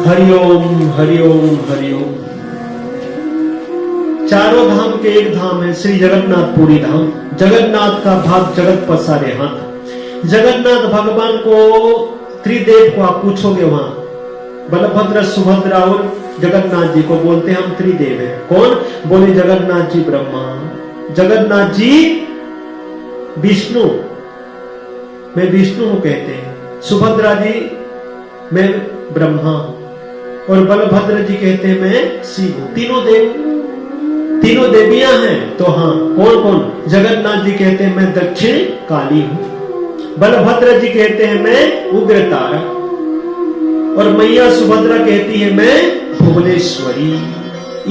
हरिओम हरिओम हरिओम। चारों धाम के एक धाम है श्री जगन्नाथपुरी धाम। जगन्नाथ का भाग जगत पसारे हाथ। जगन्नाथ भगवान को त्रिदेव को आप पूछोगे वहां बलभद्र सुभद्रा और जगन्नाथ जी को बोलते हैं हम त्रिदेव है। कौन? बोले जगन्नाथ जी ब्रह्मा, जगन्नाथ जी विष्णु, मैं विष्णु हूं कहते हैं। सुभद्रा जी मैं ब्रह्मा और बलभद्र जी कहते हैं मैं शिव हूं। तीनों देवियां हैं। तो हाँ, कौन कौन? जगन्नाथ जी कहते हैं मैं दक्षिण काली हूं, बलभद्र जी कहते हैं मैं उग्र तारा और मैया सुभद्रा कहती है मैं भुवनेश्वरी।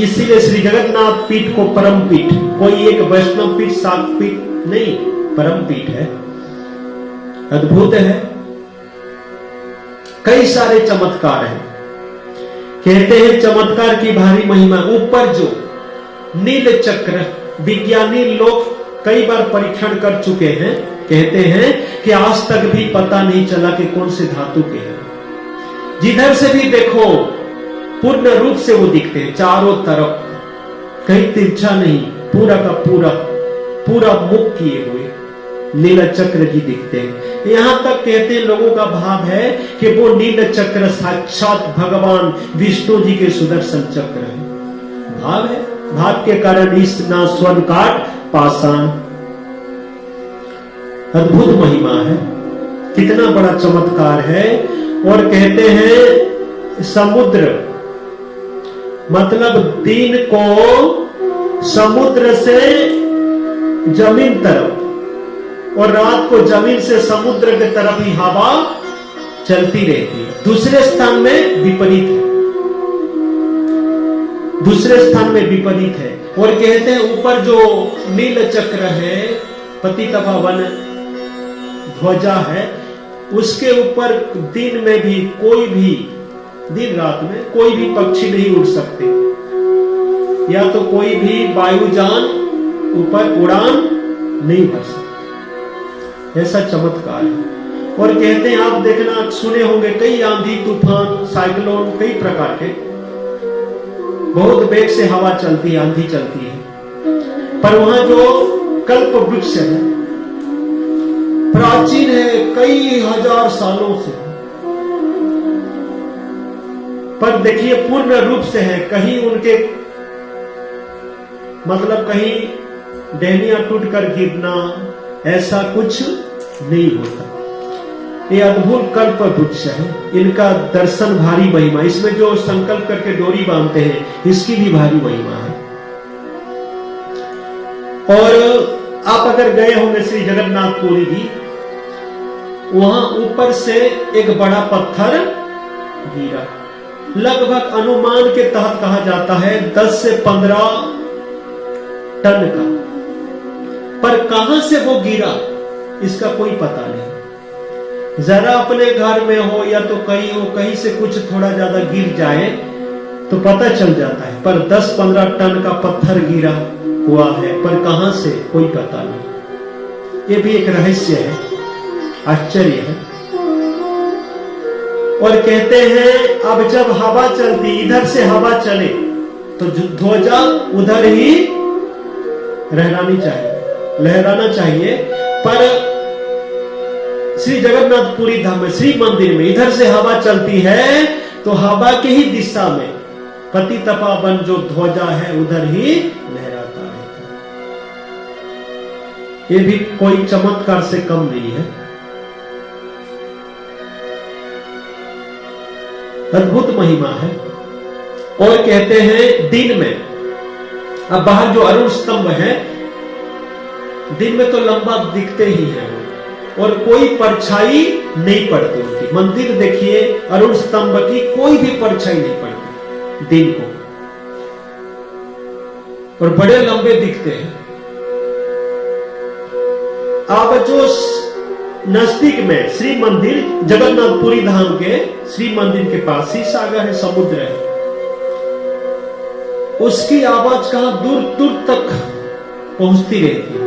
इसीलिए श्री जगन्नाथ पीठ को परम पीठ, कोई एक वैष्णव पीठ शाक्त पीठ नहीं, परम पीठ है। अद्भुत है। कई सारे चमत्कार हैं। कहते हैं चमत्कार की भारी महिमा। ऊपर जो नील चक्र विज्ञानी लोग कई बार परीक्षण कर चुके हैं, कहते हैं कि आज तक भी पता नहीं चला कि कौन से धातु के हैं। जिधर से भी देखो पूर्ण रूप से वो दिखते हैं चारों तरफ, कहीं तिरछा नहीं, पूरा का पूरा मुख किए हुए नील चक्र जी दिखते हैं। यहां तक कहते हैं लोगों का भाव है कि वो नील चक्र साक्षात भगवान विष्णु जी के सुदर्शन चक्र है। भाव है, भाव के कारण इस ना स्वर्ण काट पाषाण। अद्भुत महिमा है, कितना बड़ा चमत्कार है। और कहते हैं समुद्र मतलब दिन को समुद्र से जमीन तरफ और रात को जमीन से समुद्र की तरफ ही हवा चलती रहती है। दूसरे स्थान में विपरीत है, दूसरे स्थान में विपरीत है। और कहते हैं ऊपर जो नील चक्र है, पतितपावन ध्वजा है, उसके ऊपर दिन में भी कोई भी, दिन रात में कोई भी पक्षी नहीं उड़ सकते, या तो कोई भी वायुयान ऊपर उड़ान नहीं भर सकते। ऐसा चमत्कार है। और कहते हैं आप देखना सुने होंगे कई आंधी तूफान साइक्लोन कई प्रकार के, बहुत वेग से हवा चलती है, आंधी चलती है, पर वहां जो कल्प वृक्ष है प्राचीन है, कई हजार सालों से, पर देखिए पूर्ण रूप से है। कहीं उनके मतलब कहीं टहनियां टूटकर गिरना ऐसा कुछ नहीं होता। ये अद्भुत कल्प वृक्ष है, इनका दर्शन भारी महिमा। इसमें जो संकल्प करके डोरी बांधते हैं इसकी भी भारी महिमा है। और आप अगर गए होंगे श्री जगन्नाथपुरी भी, वहां ऊपर से एक बड़ा पत्थर गिरा, लगभग अनुमान के तहत कहा जाता है 10 से 15 टन का, पर कहां से वो गिरा इसका कोई पता नहीं। जरा अपने घर में हो या तो कहीं हो, कहीं से कुछ थोड़ा ज्यादा गिर जाए तो पता चल जाता है, पर 10-15 टन का पत्थर गिरा हुआ है, पर कहां से कोई पता नहीं। ये भी एक रहस्य है, आश्चर्य है। और कहते हैं अब जब हवा चलती, इधर से हवा चले तो ध्वजा उधर ही लहराना चाहिए, पर श्री जगन्नाथपुरी धाम में श्री मंदिर में इधर से हवा चलती है तो हवा के ही दिशा में पतितपावन जो ध्वजा है उधर ही लहराता रहता है। ये भी कोई चमत्कार से कम नहीं है। अद्भुत महिमा है। और कहते हैं दिन में, अब बाहर जो अरुण स्तंभ है दिन में तो लंबा दिखते ही है और कोई परछाई नहीं पड़ती उनकी। मंदिर देखिए अरुण स्तंभ की कोई भी परछाई नहीं पड़ती दिन को, और बड़े लंबे दिखते हैं। अब जो नजदीक में श्री मंदिर जगन्नाथपुरी धाम के श्री मंदिर के पास ही सागर है, समुद्र है, उसकी आवाज कहां दूर दूर तक पहुंचती रहती है।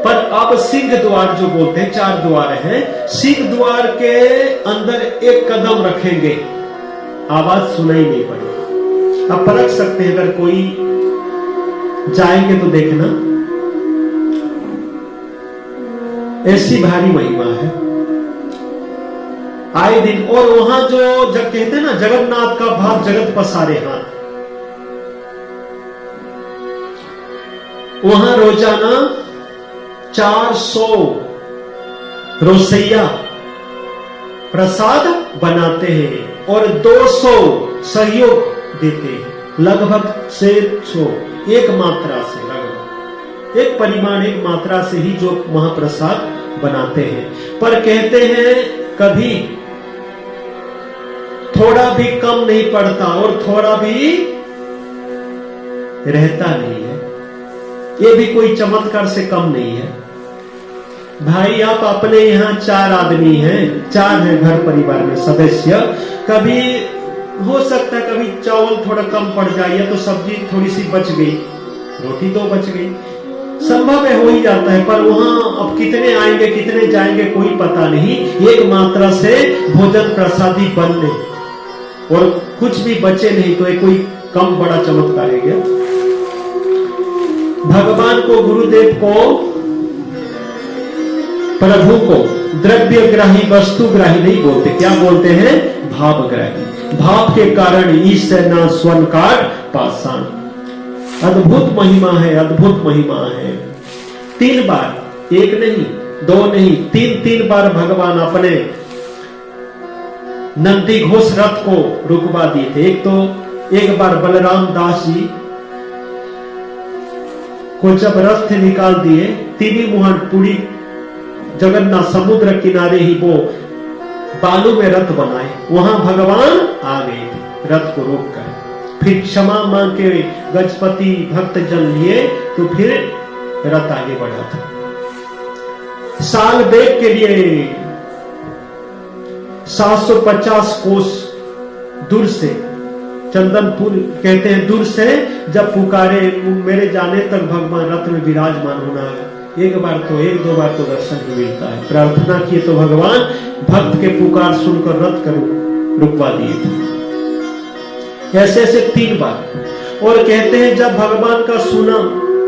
पर अब सिंह द्वार जो बोलते हैं, 4 द्वार हैं, सिंह द्वार के अंदर एक कदम रखेंगे आवाज सुनाई नहीं पड़ी। अब परख सकते हैं, अगर कोई जाएंगे तो देखना, ऐसी भारी महिमा है आए दिन। और वहां जो जब कहते हैं ना, जगन्नाथ का भाग जगत पसारे हाथ, वहां रोजाना 400 रोसैया प्रसाद बनाते हैं और 200 सहयोग देते हैं, लगभग 600 एक मात्रा से, लगभग एक परिमाण एक मात्रा से ही जो महाप्रसाद बनाते हैं। पर कहते हैं कभी थोड़ा भी कम नहीं पड़ता और थोड़ा भी रहता नहीं है। ये भी कोई चमत्कार से कम नहीं है। भाई आप अपने यहाँ 4 आदमी हैं, 4 है घर परिवार में सदस्य, कभी हो सकता है कभी चावल थोड़ा कम पड़ जाए या तो सब्जी थोड़ी सी बच गई, रोटी तो बच गई, संभव है हो ही जाता है। पर वहां अब कितने आएंगे कितने जाएंगे कोई पता नहीं, एक मात्रा से भोजन प्रसादी बनने और कुछ भी बचे नहीं, तो ये कोई कम बड़ा चमत्कार है क्या? भगवान को, गुरुदेव को, प्रभु को द्रव्यग्राही वस्तुग्राही नहीं बोलते, क्या बोलते हैं? भावग्राही। भाव के कारण ईश न स्वर्ण काट पाषाण। अद्भुत महिमा है, अद्भुत महिमा है। 3 बार, 1 नहीं 2 नहीं 3 बार भगवान अपने नंदी घोष रथ को रुकवा दिए थे। एक बार बलराम दास जी को जब रथ निकाल दिए, तीनी मुहान पूरी जगन्नाथ समुद्र किनारे ही वो बालू में रथ बनाए, वहां भगवान आ गए थे रथ को रोककर। फिर क्षमा मांग के गजपति भक्त जन लिए तो फिर रथ आगे बढ़ा था। साल बेग के लिए 750 कोस दूर से, चंदनपुर कहते हैं दूर से, जब पुकारे मेरे जाने तक भगवान रथ में विराजमान होना है। एक बार तो 1-2 बार तो दर्शन भी मिलता है। प्रार्थना किए तो भगवान भक्त के पुकार सुनकर रथ कर रुकवा दिए थे। ऐसे ऐसे 3 बार। और कहते हैं जब भगवान का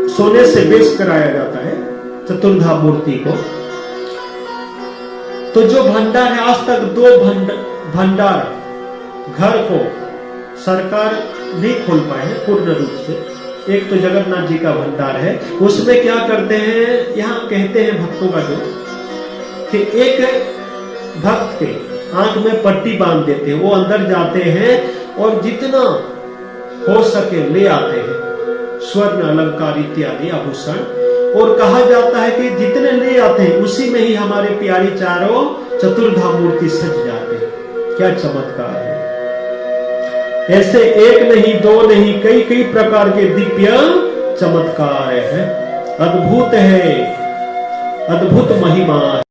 सोने से वेश कराया जाता है चतुर्धा मूर्ति को, तो जो भंडार है, आज तक 2 भंडार घर को सरकार नहीं खोल पाए हैं पूर्ण रूप से। एक तो जगन्नाथ जी का भंडार है, उसमें क्या करते हैं, यहाँ कहते हैं भक्तों का जो कि एक भक्त के आंख में पट्टी बांध देते हैं, वो अंदर जाते हैं और जितना हो सके ले आते हैं स्वर्ण अलंकार इत्यादि आभूषण, और कहा जाता है कि जितने ले आते हैं उसी में ही हमारे प्यारी चारों चतुर्धा मूर्ति सज जाते हैं। क्या चमत्कार है! ऐसे 1 नहीं 2 नहीं कई प्रकार के दिव्य चमत्कार है। अद्भुत है, अद्भुत महिमा है।